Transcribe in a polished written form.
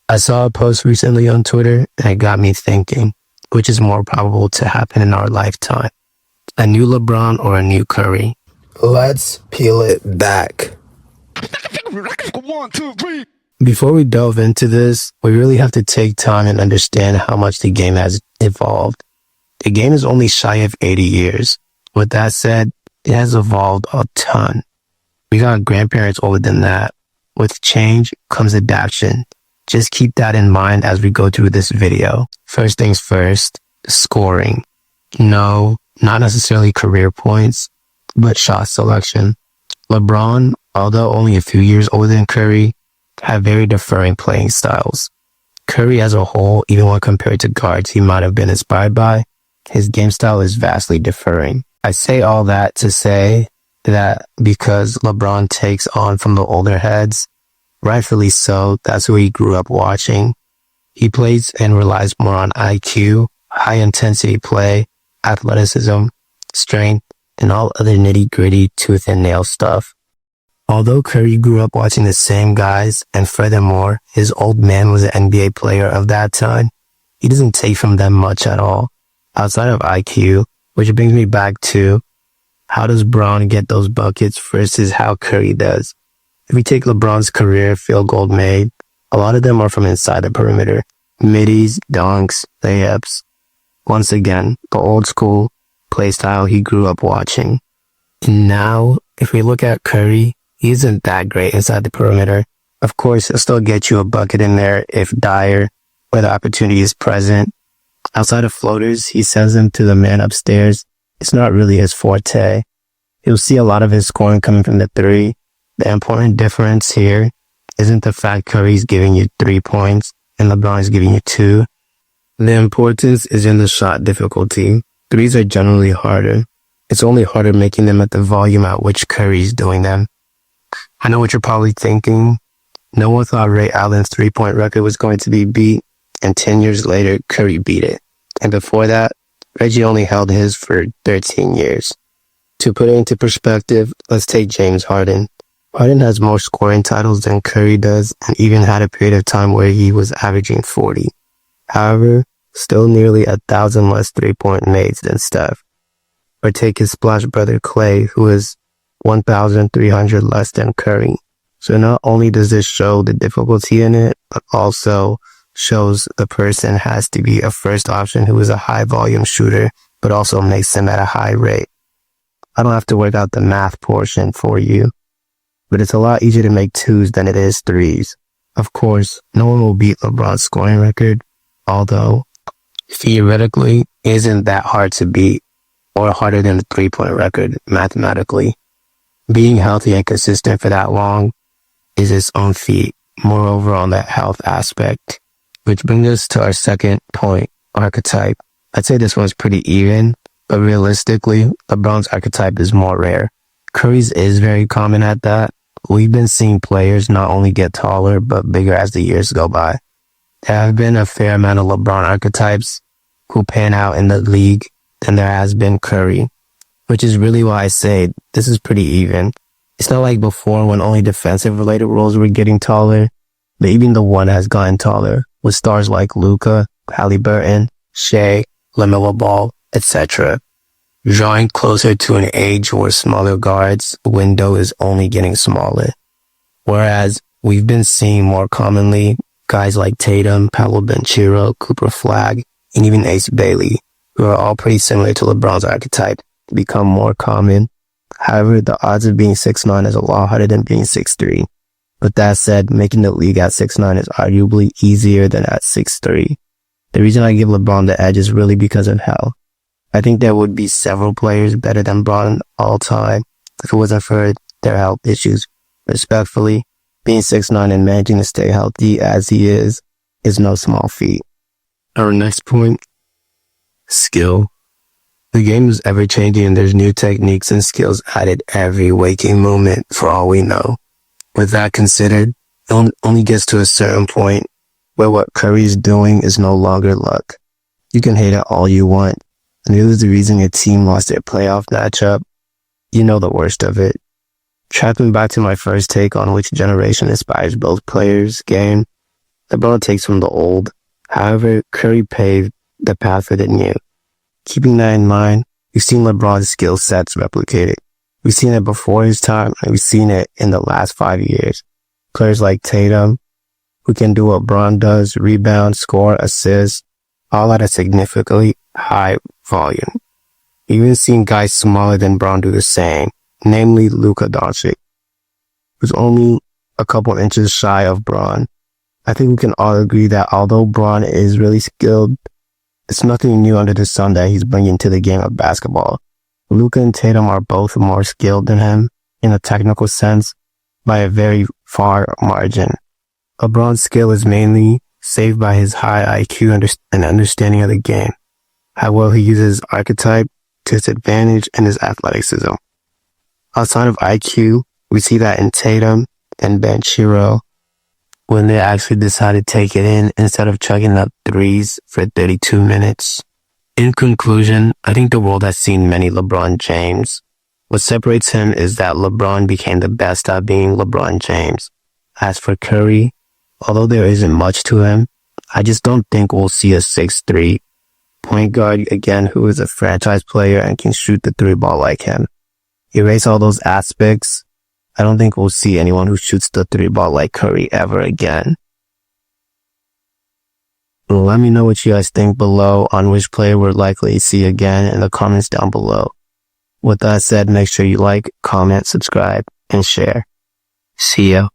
I saw a post recently on Twitter and it got me thinking, which is more probable to happen in our lifetime? A new LeBron or a new Curry? Let's peel it back. One, two, three. Before we delve into this, we really have to take time and understand how much the game has evolved. The game is only shy of 80 years. With that said, it has evolved a ton. We got grandparents older than that. With change comes adaptation. Just keep that in mind as we go through this video. First things first, scoring. No, not necessarily career points, but shot selection. LeBron, although only a few years older than Curry, have very differing playing styles. Curry as a whole, even when compared to guards he might have been inspired by, his game style is vastly differing. I say all that to say that because LeBron takes on from the older heads, rightfully so, that's who he grew up watching. He plays and relies more on IQ, high intensity play, athleticism, strength, and all other nitty-gritty tooth and nail stuff. Although Curry grew up watching the same guys, and furthermore, his old man was an NBA player of that time, he doesn't take from them much at all, outside of IQ, which brings me back to, how does Bron get those buckets versus how Curry does? If we take LeBron's career field goal made, a lot of them are from inside the perimeter. Middies, dunks, layups. Once again, the old school play style he grew up watching. And now, if we look at Curry, he isn't that great inside the perimeter. Of course, he'll still get you a bucket in there if dire, where the opportunity is present. Outside of floaters, he sends them to the man upstairs. It's not really his forte. You'll see a lot of his scoring coming from the three. The important difference here isn't the fact Curry's giving you 3 points and LeBron is giving you 2. The importance is in the shot difficulty. Threes are generally harder. It's only harder making them at the volume at which Curry's doing them. I know what you're probably thinking. No one thought Ray Allen's 3-point record was going to be beat, and 10 years later, Curry beat it. And before that, Reggie only held his for 13 years. To put it into perspective, let's take James Harden. Harden has more scoring titles than Curry does, and even had a period of time where he was averaging 40. However, still nearly 1,000 less 3-point mades than Steph. Or take his splash brother Clay, who is 1,300 less than Curry. So not only does this show the difficulty in it, but also shows the person has to be a first option who is a high volume shooter, but also makes them at a high rate. I don't have to work out the math portion for you, but it's a lot easier to make 2s than it is 3s. Of course, no one will beat LeBron's scoring record, although theoretically it isn't that hard to beat, or harder than the 3-point record mathematically. Being healthy and consistent for that long is its own feat, moreover on that health aspect. Which brings us to our second point, archetype. I'd say this one's pretty even, but realistically, LeBron's archetype is more rare. Curry's is very common at that. We've been seeing players not only get taller, but bigger as the years go by. There have been a fair amount of LeBron archetypes who pan out in the league than there has been Curry, which is really why I say this is pretty even. It's not like before when only defensive related roles were getting taller, but even the one has gotten taller, with stars like Luka, Halliburton, Shea, LaMelo Ball, etc. Drawing closer to an age where smaller guards' window is only getting smaller. Whereas we've been seeing more commonly guys like Tatum, Paolo Banchero, Cooper Flagg, and even Ace Bailey, who are all pretty similar to LeBron's archetype, become more common. However, the odds of being 6'9" is a lot harder than being 6'3". But that said, making the league at 6'9" is arguably easier than at 6'3". The reason I give LeBron the edge is really because of health. I think there would be several players better than Bron all time if it wasn't for their health issues. Respectfully, being 6'9" and managing to stay healthy as he is no small feat. Our next point, skill. The game is ever changing and there's new techniques and skills added every waking moment for all we know. With that considered, it only gets to a certain point where what Curry's doing is no longer luck. You can hate it all you want, and it was the reason your team lost their playoff matchup. You know the worst of it. Tracking back to my first take on which generation inspires both players' game, LeBron takes from the old. However, Curry paved the path for the new. Keeping that in mind, we've seen LeBron's skill sets replicated. We've seen it before his time, and we've seen it in the last 5 years. Players like Tatum, who can do what LeBron does, rebound, score, assist, all at a significantly high volume. We've even seen guys smaller than LeBron do the same, namely Luka Doncic, who's only a couple inches shy of LeBron. I think we can all agree that although LeBron is really skilled, it's nothing new under the sun that he's bringing to the game of basketball. Luka and Tatum are both more skilled than him in a technical sense by a very far margin. LeBron's skill is mainly saved by his high IQ and understanding of the game, how well he uses his archetype to his advantage and his athleticism. Outside of IQ, we see that in Tatum and Ben Chiro when they actually decide to take it in instead of chugging up threes for 32 minutes. In conclusion, I think the world has seen many LeBron James. What separates him is that LeBron became the best at being LeBron James. As for Curry, although there isn't much to him, I just don't think we'll see a 6'3" point guard again who is a franchise player and can shoot the three ball like him. Erase all those aspects, I don't think we'll see anyone who shoots the three ball like Curry ever again. Let me know what you guys think below on which player we're likely to see again in the comments down below. With that said, make sure you like, comment, subscribe, and share. See ya.